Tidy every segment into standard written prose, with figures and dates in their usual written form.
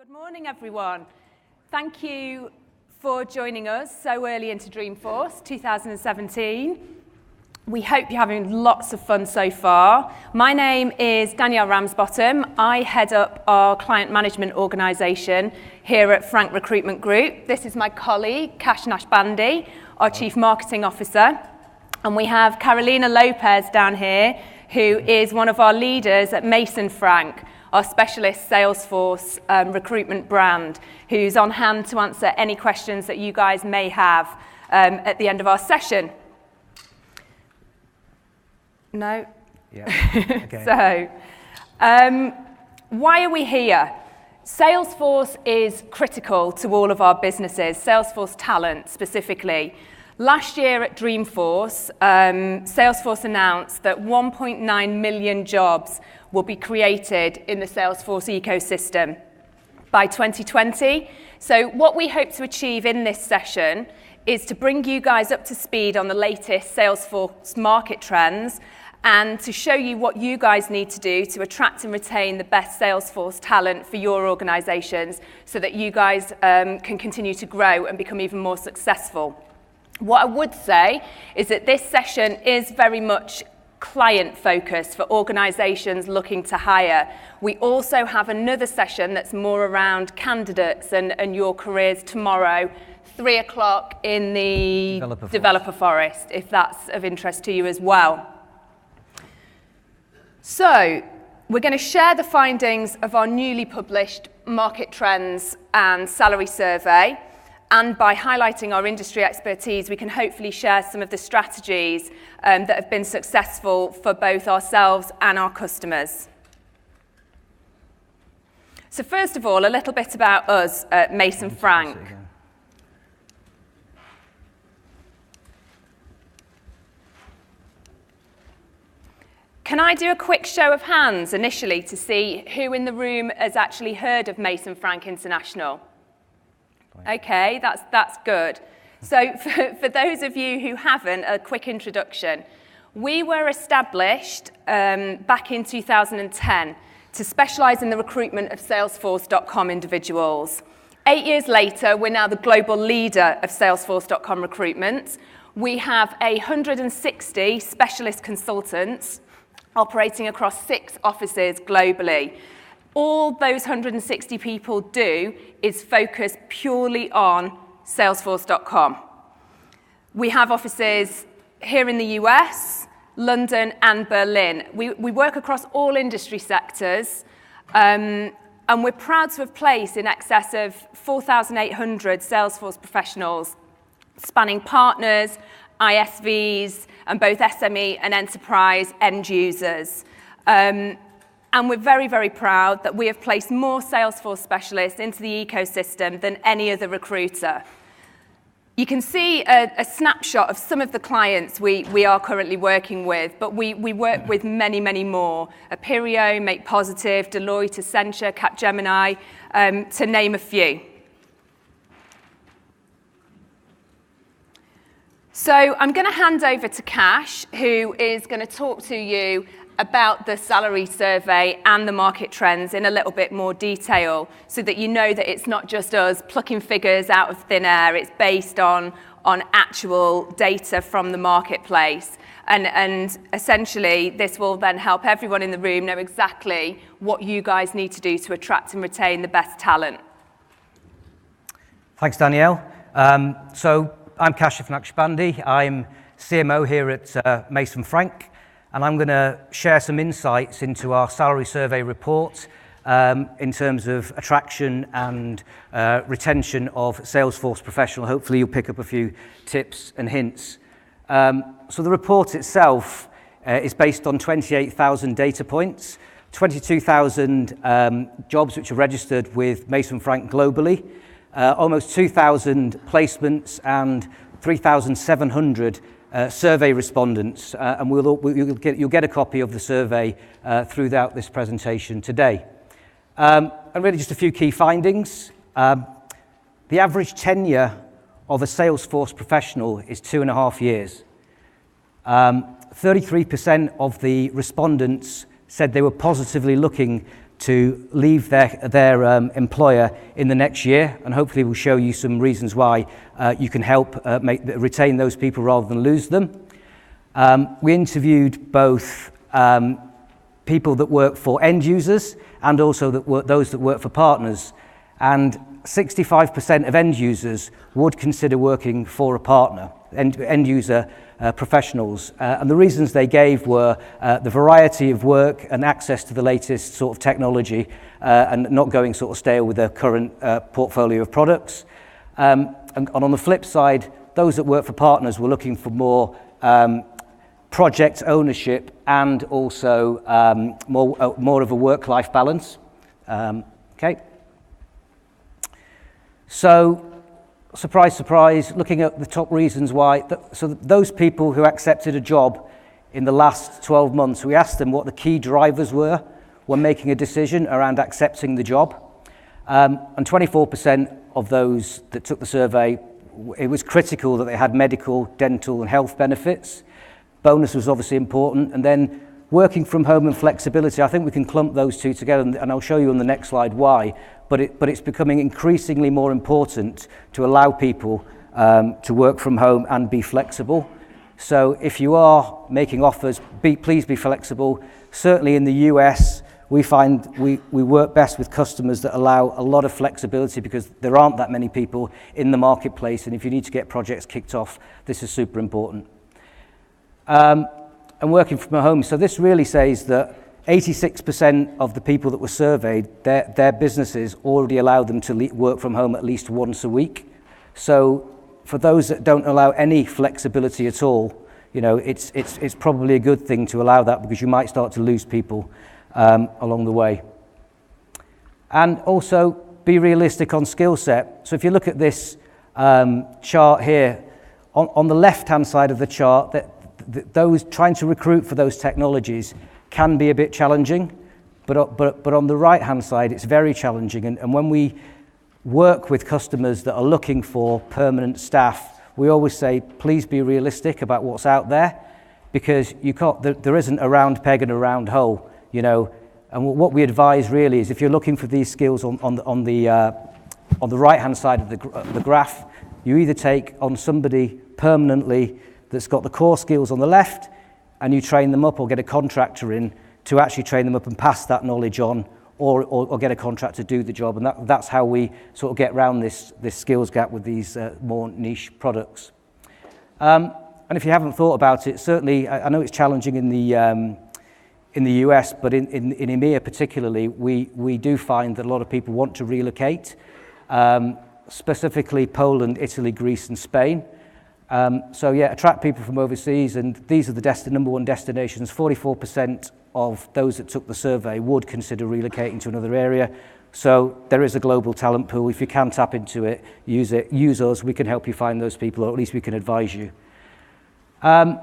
Good morning, everyone. Thank you for joining us so early into Dreamforce 2017. We hope you're having lots of fun so far. My name is Danielle Ramsbottom. I head up our client management organisation here at Frank Recruitment Group. This is my colleague, Kash Nashbandi, our Chief Marketing Officer. And we have Carolina Lopez down here, who is one of our leaders at Mason Frank, our specialist Salesforce recruitment brand, who's on hand to answer any questions that you guys may have at the end of our session. No? Yeah. Okay. So, why are we here? Salesforce is critical to all of our businesses, Salesforce talent specifically. Last year at Dreamforce, Salesforce announced that 1.9 million jobs will be created in the Salesforce ecosystem by 2020. So what we hope to achieve in this session is to bring you guys up to speed on the latest Salesforce market trends and to show you what you guys need to do to attract and retain the best Salesforce talent for your organizations so that you guys can continue to grow and become even more successful. What I would say is that this session is very much client-focused for organizations looking to hire. We also have another session that's more around candidates and your careers tomorrow, 3 o'clock in the Developer Forest, if that's of interest to you as well. So, we're going to share the findings of our newly published market trends and salary survey. And by highlighting our industry expertise, we can hopefully share some of the strategies that have been successful for both ourselves and our customers. So first of all, a little bit about us at Mason Frank. Can I do a quick show of hands initially to see who in the room has actually heard of Mason Frank International? Okay, that's good. So for those of you who haven't, a quick introduction. We were established back in 2010 to specialize in the recruitment of Salesforce.com individuals. 8 years later, we're now the global leader of Salesforce.com recruitment. We have 160 specialist consultants operating across 6 offices globally. All those 160 people do is focus purely on Salesforce.com. We have offices here in the US, London, and Berlin. We work across all industry sectors, and we're proud to have placed in excess of 4,800 Salesforce professionals, spanning partners, ISVs, and both SME and enterprise end users. And we're very, very proud that we have placed more Salesforce specialists into the ecosystem than any other recruiter. You can see a snapshot of some of the clients we are currently working with, but we work with many, many more. Aperio, Make Positive, Deloitte, Accenture, Capgemini, to name a few. So I'm going to hand over to Kash, who is going to talk to you about the salary survey and the market trends in a little bit more detail so that you know that it's not just us plucking figures out of thin air. It's based on actual data from the marketplace. And essentially, this will then help everyone in the room know exactly what you guys need to do to attract and retain the best talent. Thanks, Danielle. So I'm Kash Nashbandi. I'm CMO here at Mason Frank. And I'm going to share some insights into our salary survey report in terms of attraction and retention of Salesforce professionals. Hopefully you'll pick up a few tips and hints. So the report itself is based on 28,000 data points, 22,000 jobs which are registered with Mason Frank globally, almost 2,000 placements and 3,700 survey respondents, and you'll get a copy of the survey throughout this presentation today. And really just a few key findings. The average tenure of a Salesforce professional is 2.5 years. 33% of the respondents said they were positively looking to leave their employer in the next year, and hopefully we'll show you some reasons why you can help retain those people rather than lose them. We interviewed both people that work for end users and also those that work for partners, and 65% of end users would consider working for a partner, end user professionals. And the reasons they gave were the variety of work and access to the latest sort of technology, and not going sort of stale with their current portfolio of products. And on the flip side, those that work for partners were looking for more project ownership and also more of a work-life balance. Okay. So, surprise, surprise, looking at the top reasons why. Those people who accepted a job in the last 12 months, we asked them what the key drivers were when making a decision around accepting the job. And 24% of those that took the survey, it was critical that they had medical, dental, and health benefits. Bonus was obviously important. And then working from home and flexibility, I think we can clump those two together, and I'll show you on the next slide why. But it's becoming increasingly more important to allow people to work from home and be flexible. So if you are making offers, please be flexible. Certainly in the US, we find we work best with customers that allow a lot of flexibility because there aren't that many people in the marketplace, and if you need to get projects kicked off, this is super important. And working from home, so this really says that 86% of the people that were surveyed, their businesses already allow them to work from home at least once a week. So for those that don't allow any flexibility at all, you know, it's probably a good thing to allow that because you might start to lose people along the way. And also be realistic on skill set. So if you look at this chart here, on the left-hand side of the chart, those trying to recruit for those technologies can be a bit challenging, but on the right-hand side, it's very challenging. And when we work with customers that are looking for permanent staff, we always say, please be realistic about what's out there, because there isn't a round peg and a round hole, you know. And what we advise really is if you're looking for these skills on the right-hand side of the graph, you either take on somebody permanently that's got the core skills on the left, and you train them up or get a contractor in to actually train them up and pass that knowledge on, or get a contractor to do the job. And that's how we sort of get around this skills gap with these more niche products. And if you haven't thought about it, certainly, I know it's challenging in the US, but in EMEA particularly, we do find that a lot of people want to relocate, specifically Poland, Italy, Greece, and Spain. So yeah, attract people from overseas, and these are the number one destinations. 44% of those that took the survey would consider relocating to another area. So there is a global talent pool. If you can tap into it, use us. We can help you find those people, or at least we can advise you. And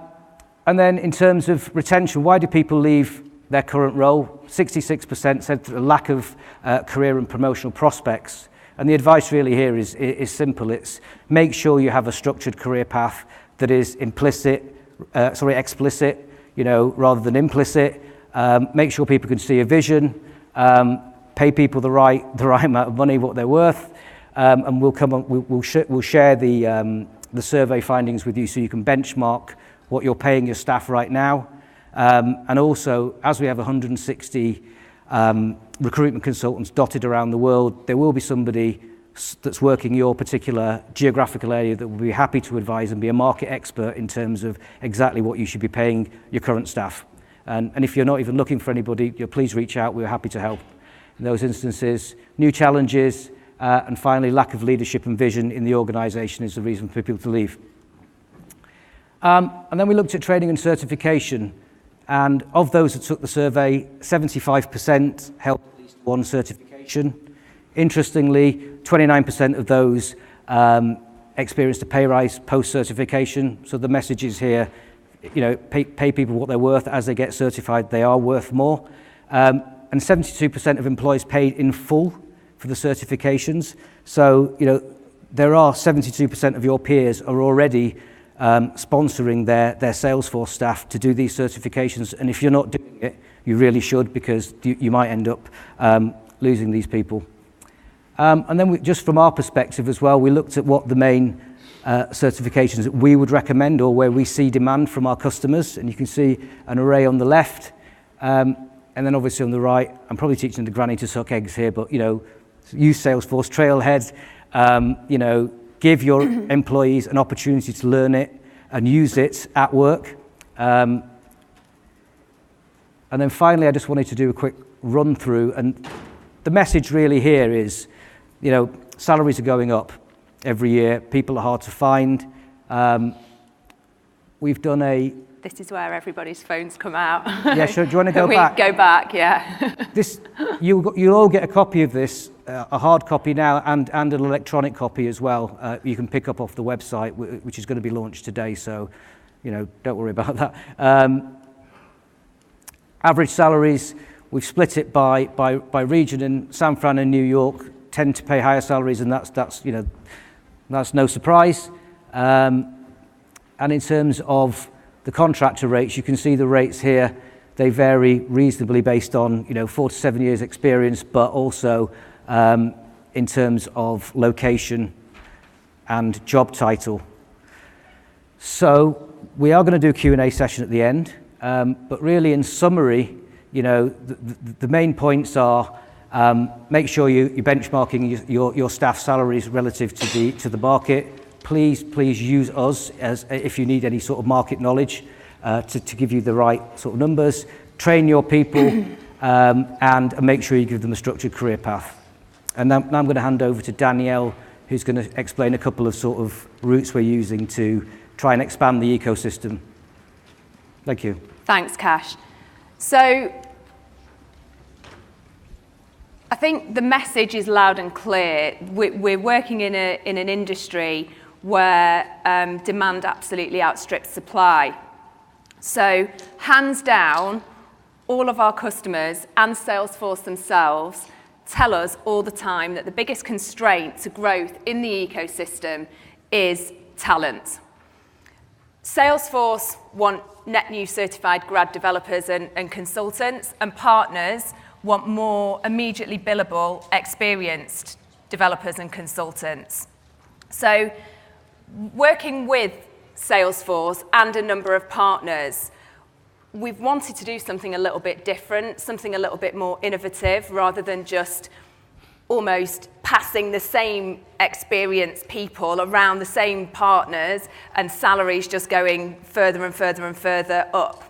then in terms of retention, why do people leave their current role? 66% said a lack of career and promotional prospects. And the advice really here is simple. It's make sure you have a structured career path that is explicit, you know, rather than implicit. Make sure people can see a vision. Pay people the right amount of money, what they're worth, and we'll share the survey findings with you so you can benchmark what you're paying your staff right now. And also, as we have 160 recruitment consultants dotted around the world, there will be somebody that's working your particular geographical area that will be happy to advise and be a market expert in terms of exactly what you should be paying your current staff. And if you're not even looking for anybody, please reach out. We're happy to help in those instances. New challenges, and finally, lack of leadership and vision in the organisation is the reason for people to leave. And then we looked at training and certification. And of those that took the survey, 75% held at least one certification. Interestingly, 29% of those experienced a pay rise post-certification. So the message is here, you know, pay people what they're worth. As they get certified, they are worth more. And 72% of employees paid in full for the certifications. So, you know, there are 72% of your peers are already sponsoring their Salesforce staff to do these certifications. And if you're not doing it, you really should, because you might end up losing these people. And then just from our perspective as well, we looked at what the main certifications that we would recommend, or where we see demand from our customers. And you can see an array on the left. And then obviously on the right, I'm probably teaching the granny to suck eggs here, but, use Salesforce, Trailhead, give your employees an opportunity to learn it and use it at work. And then finally, I just wanted to do a quick run through, and the message really here is, salaries are going up every year. People are hard to find. We've done a... This is where everybody's phones come out. Yeah, sure. Do you want to go back? Go back, yeah. You'll all get a copy of this, a hard copy now, and an electronic copy as well. You can pick up off the website, which is going to be launched today. So, don't worry about that. Average salaries, we've split it by region, and San Fran and New York tend to pay higher salaries, and that's no surprise. And in terms of the contractor rates, you can see the rates here. They vary reasonably based on 4 to 7 years experience, but also in terms of location and job title. So we are going to do a Q&A session at the end, but really in summary, the main points are make sure you're benchmarking your staff salaries relative to the market. Please use us as if you need any sort of market knowledge to give you the right sort of numbers. Train your people and make sure you give them a structured career path. And now I'm going to hand over to Danielle, who's going to explain a couple of sort of routes we're using to try and expand the ecosystem. Thank you. Thanks, Cash. So I think the message is loud and clear. We're working in an industry where demand absolutely outstrips supply. So hands down, all of our customers and Salesforce themselves tell us all the time that the biggest constraint to growth in the ecosystem is talent. Salesforce want net new certified grad developers and consultants, and partners want more immediately billable, experienced developers and consultants. So working with Salesforce and a number of partners, we've wanted to do something a little bit different, something a little bit more innovative, rather than just almost passing the same experienced people around the same partners and salaries just going further and further and further up,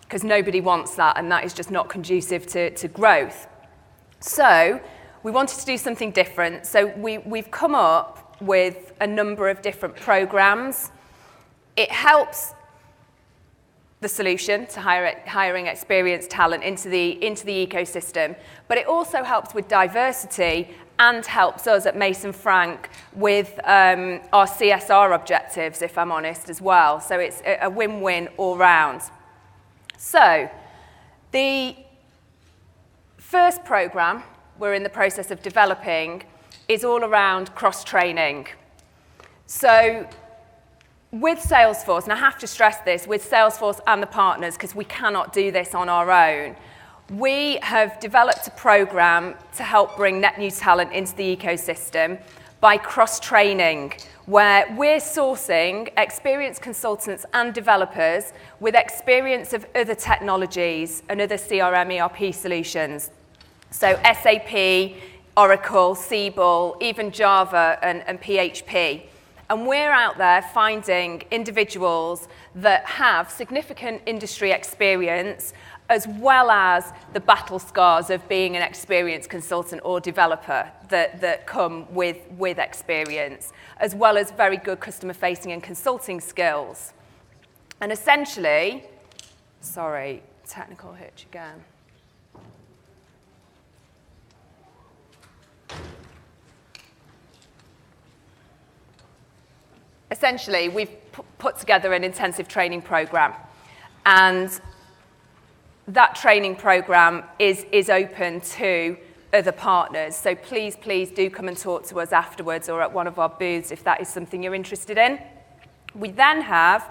because nobody wants that, and that is just not conducive to growth. So we wanted to do something different. So we've come up with a number of different programs. It helps the solution to hiring experienced talent into the ecosystem, but it also helps with diversity and helps us at Mason Frank with our CSR objectives, if I'm honest, as well. So it's a win-win all round. So the first program we're in the process of developing is all around cross-training. So with Salesforce, and I have to stress this, with Salesforce and the partners, because we cannot do this on our own, we have developed a program to help bring net new talent into the ecosystem by cross-training, where we're sourcing experienced consultants and developers with experience of other technologies and other CRM, ERP solutions. So SAP, Oracle, Siebel, even Java and PHP. And we're out there finding individuals that have significant industry experience, as well as the battle scars of being an experienced consultant or developer that come with experience, as well as very good customer-facing and consulting skills. And essentially, sorry, technical hitch again. Essentially, we've put together an intensive training program, and that training program is open to other partners. So please do come and talk to us afterwards or at one of our booths if that is something you're interested in. We then have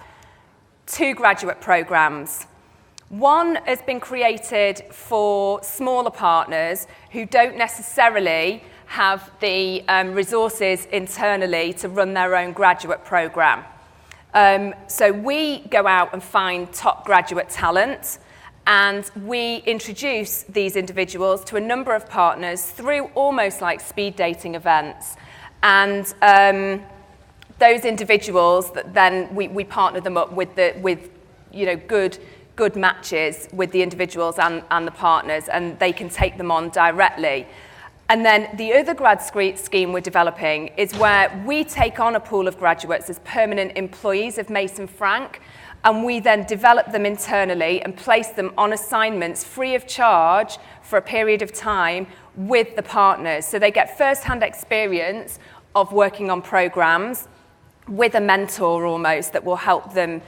2 graduate programs. One has been created for smaller partners who don't necessarily have the resources internally to run their own graduate program. So we go out and find top graduate talent, and we introduce these individuals to a number of partners through almost like speed dating events. And those individuals, then we partner them up with good matches with the individuals and the partners, and they can take them on directly. And then the other grad scheme we're developing is where we take on a pool of graduates as permanent employees of Mason Frank, and we then develop them internally and place them on assignments free of charge for a period of time with the partners. So they get first-hand experience of working on programs with a mentor almost that will help them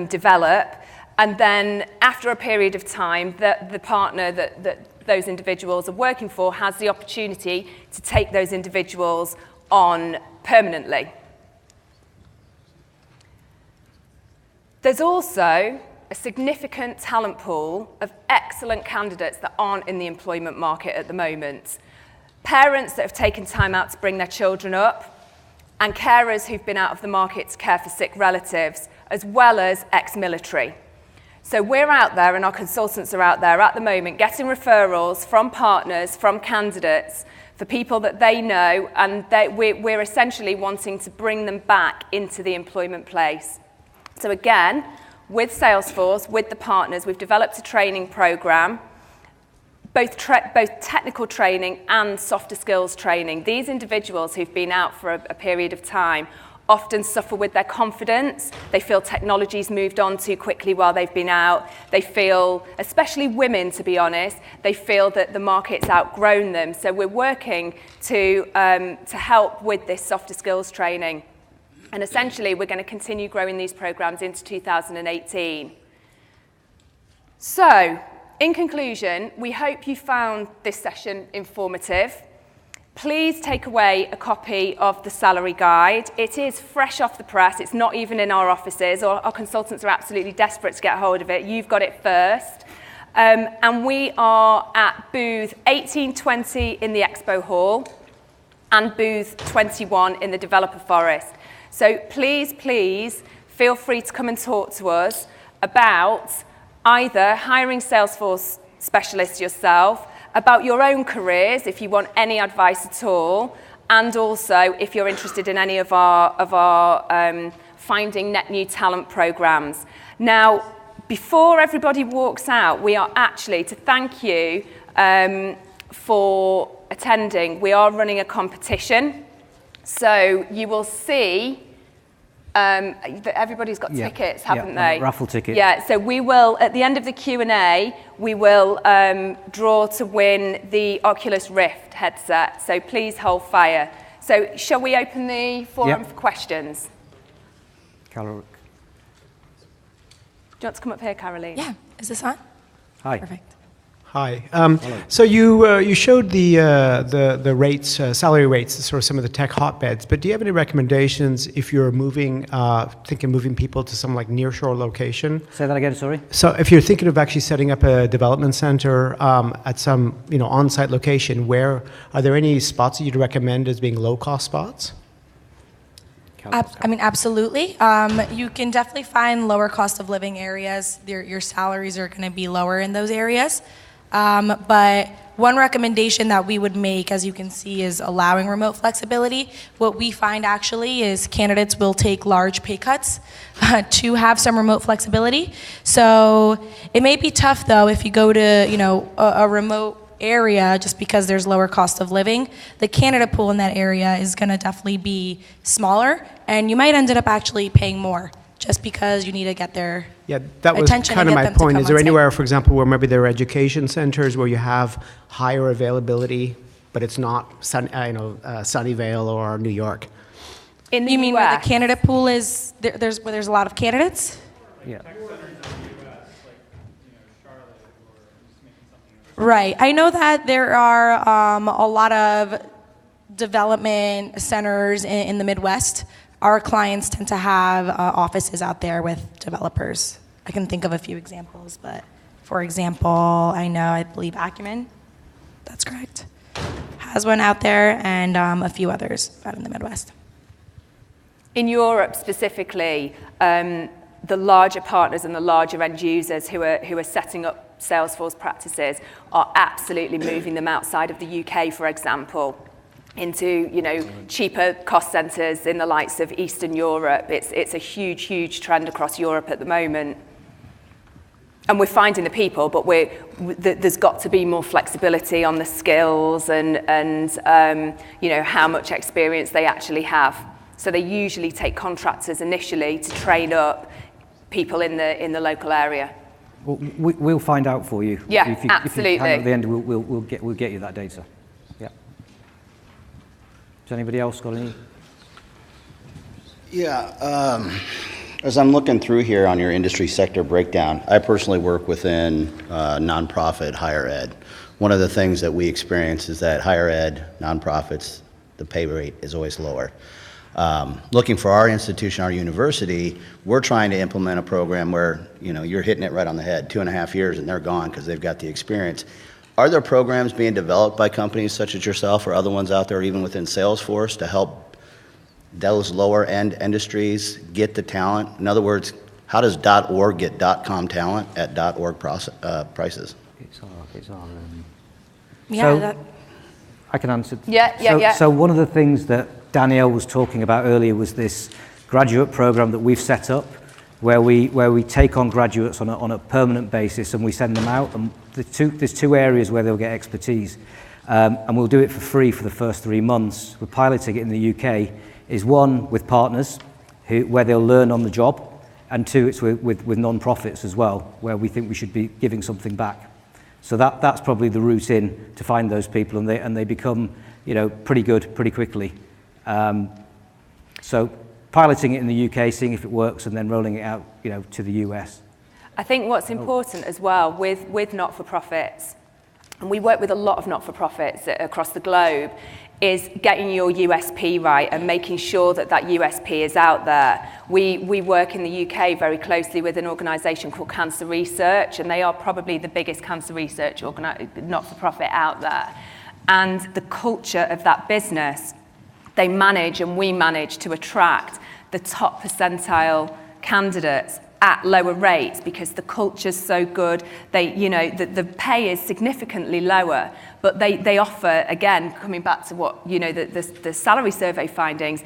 develop. And then after a period of time, the partner that those individuals are working for has the opportunity to take those individuals on permanently. There's also a significant talent pool of excellent candidates that aren't in the employment market at the moment. Parents that have taken time out to bring their children up, and carers who've been out of the market to care for sick relatives, as well as ex-military. So we're out there, and our consultants are out there at the moment getting referrals from partners, from candidates, for people that they know, and we're essentially wanting to bring them back into the employment place. So again, with Salesforce, with the partners, we've developed a training program, both technical training and softer skills training. These individuals who've been out for a period of time often suffer with their confidence. They feel technology's moved on too quickly while they've been out. They feel, especially women to be honest, they feel that the market's outgrown them. So we're working to help with this softer skills training. And essentially we're going to continue growing these programs into 2018. So, in conclusion, we hope you found this session informative. Please take away a copy of the salary guide. It is fresh off the press. It's not even in our offices. Our consultants are absolutely desperate to get hold of it. You've got it first. And we are at booth 1820 in the Expo Hall and booth 21 in the Developer Forest. So please feel free to come and talk to us about either hiring Salesforce specialists yourself, about your own careers, if you want any advice at all, and also if you're interested in any of our Finding Net New Talent programs. Now, before everybody walks out, we are actually, to thank you for attending, we are running a competition. So you will see that everybody's got tickets, haven't they? Raffle ticket. Yeah, so we will, at the end of the Q&A, we will draw to win the Oculus Rift headset. So please hold fire. So shall we open the forum for questions? Caroline. Do you want to come up here, Caroline? Yeah. Is this on? Hi. Perfect. Hi. So you showed the rates, salary rates, sort of some of the tech hotbeds. But do you have any recommendations if you're moving, thinking of moving people to some like nearshore location? Say that again. Sorry. So if you're thinking of actually setting up a development center at some on-site location, where are there any spots that you'd recommend as being low-cost spots? I mean, absolutely. You can definitely find lower cost of living areas. Your salaries are going to be lower in those areas. But one recommendation that we would make, as you can see, is allowing remote flexibility. What we find actually is candidates will take large pay cuts to have some remote flexibility. So it may be tough though if you go to a remote area just because there's lower cost of living. The candidate pool in that area is going to definitely be smaller, and you might end up actually paying more just because you need to get their Yeah, that was kind of my point. Is there anywhere, for example, where maybe there are education centers where you have higher availability, but it's not Sunnyvale or New York? In the You mean US? where the candidate pool is, where there's a lot of candidates? Yeah. Right. I know that there are a lot of development centers in the Midwest. our clients tend to have offices out there with developers. I can think of a few examples, but for example, I believe Acumen, that's correct, has one out there, and a few others out in the Midwest. In Europe specifically, the larger partners and the larger end users who are setting up Salesforce practices are absolutely moving them outside of the UK, for example, into cheaper cost centres in the likes of Eastern Europe. It's a huge trend across Europe at the moment. And we're finding the people, but there's got to be more flexibility on the skills and how much experience they actually have. So they usually take contractors initially to train up people in the local area. Well, we'll find out for you. Yeah, If absolutely. you can at the end, we'll get you that data. Yeah. Has anybody else got any? Yeah. As I'm looking through here on your industry sector breakdown, I personally work within nonprofit higher ed. One of the things that we experience is that higher ed, nonprofits, the pay rate is always lower. Looking for our institution, our university, we're trying to implement a program where you're hitting it right on the head, 2.5 years and they're gone because they've got the experience. Are there programs being developed by companies such as yourself or other ones out there, even within Salesforce, to help those lower end industries get the talent? In other words, how does .org get .com talent at .org prices? I can answer. Yeah. So one of the things that Danielle was talking about earlier was this graduate program that we've set up, where we take on graduates on a permanent basis and we send them out. And there's two areas where they'll get expertise, and we'll do it for free for the first 3 months. We're piloting it in the UK. Is one with partners where they'll learn on the job, and two, it's with non-profits as well, where we think we should be giving something back. So that's probably the route in to find those people, and they become pretty good pretty quickly. So piloting it in the UK, seeing if it works, and then rolling it out to the US. I think what's important as well with not-for-profits, and we work with a lot of not-for-profits across the globe, is getting your USP right and making sure that USP is out there. We work in the UK very closely with an organisation called Cancer Research, and they are probably the biggest cancer research not-for-profit out there. And the culture of that business, they manage and we manage to attract the top percentile candidates at lower rates because the culture's so good. The pay is significantly lower, but they offer, again, coming back to what the salary survey findings,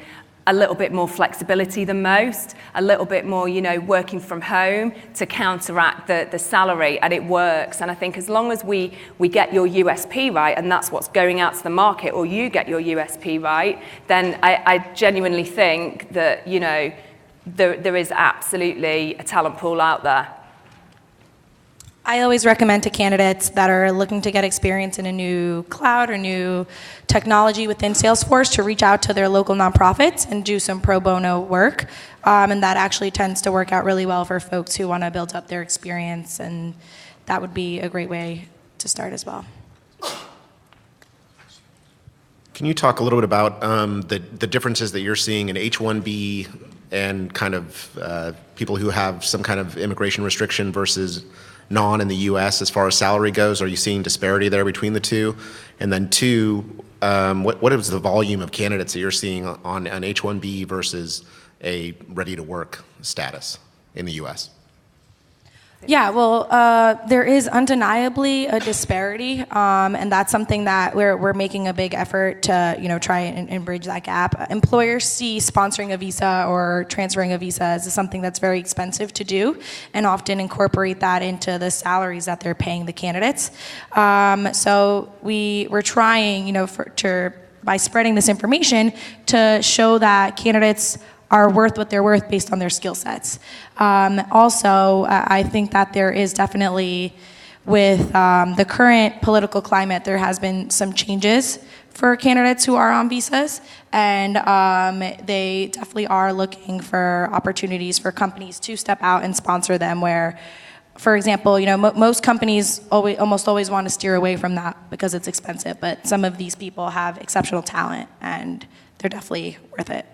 a little bit more flexibility than most, a little bit more working from home to counteract the salary, and it works. And I think as long as we get your USP right, and that's what's going out to the market, or you get your USP right, then I genuinely think that there is absolutely a talent pool out there. I always recommend to candidates that are looking to get experience in a new cloud or new technology within Salesforce to reach out to their local nonprofits and do some pro bono work. And that actually tends to work out really well for folks who want to build up their experience, and that would be a great way to start as well. Can you talk a little bit about the differences that you're seeing in H-1B and kind of people who have some kind of immigration restriction versus non in the U.S. as far as salary goes? Are you seeing disparity there between the two? And then two, what is the volume of candidates that you're seeing on an H-1B versus a ready-to-work status in the U.S.? Yeah, well, there is undeniably a disparity, and that's something that we're making a big effort to, try and bridge that gap. Employers see sponsoring a visa or transferring a visa as something that's very expensive to do, and often incorporate that into the salaries that they're paying the candidates. So we're trying, by spreading this information, to show that candidates are worth what they're worth based on their skill sets. Also, I think that there is definitely, with the current political climate, there has been some changes for candidates who are on visas, and they definitely are looking for opportunities for companies to step out and sponsor them where, for example, most companies almost always want to steer away from that because it's expensive, but some of these people have exceptional talent and they're definitely worth it.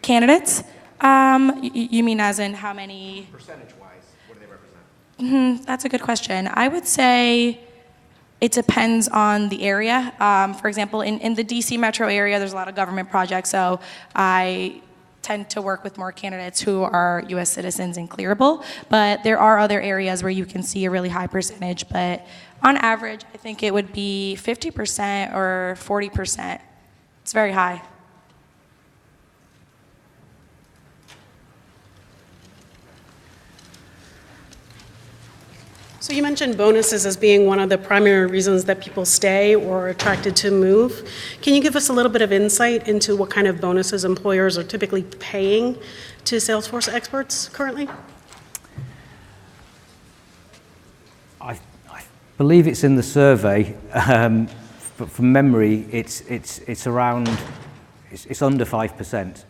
Candidates? You mean as in how many? Percentage-wise, what do they represent? That's a good question. I would say it depends on the area. For example, in the DC metro area, there's a lot of government projects, so I tend to work with more candidates who are US citizens and clearable, but there are other areas where you can see a really high percentage, but on average, I think it would be 50% or 40%. It's very high. So you mentioned bonuses as being one of the primary reasons that people stay or are attracted to move. Can you give us a little bit of insight into what kind of bonuses employers are typically paying to Salesforce experts currently? I believe it's in the survey, but from memory, it's around, it's under 5%.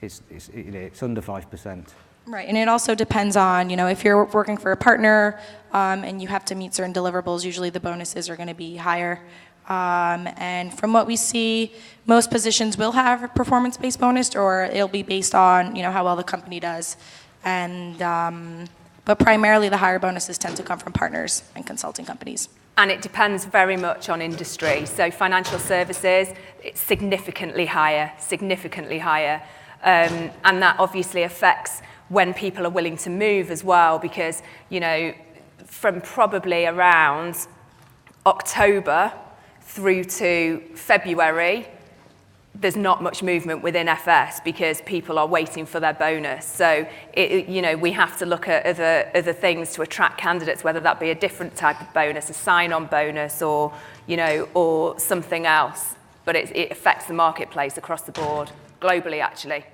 It's under 5%. Right, and it also depends on, if you're working for a partner and you have to meet certain deliverables, usually the bonuses are going to be higher. And from what we see, most positions will have a performance-based bonus, or it'll be based on, how well the company does. And but primarily the higher bonuses tend to come from partners and consulting companies. And it depends very much on industry. So financial services, it's significantly higher. And that obviously affects when people are willing to move as well, because, from probably around October through to February, there's not much movement within FS because people are waiting for their bonus. So, we have to look at other things to attract candidates, whether that be a different type of bonus, a sign-on bonus, or, or something else. But it affects the marketplace across the board, globally, actually.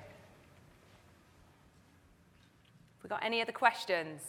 We got any other questions?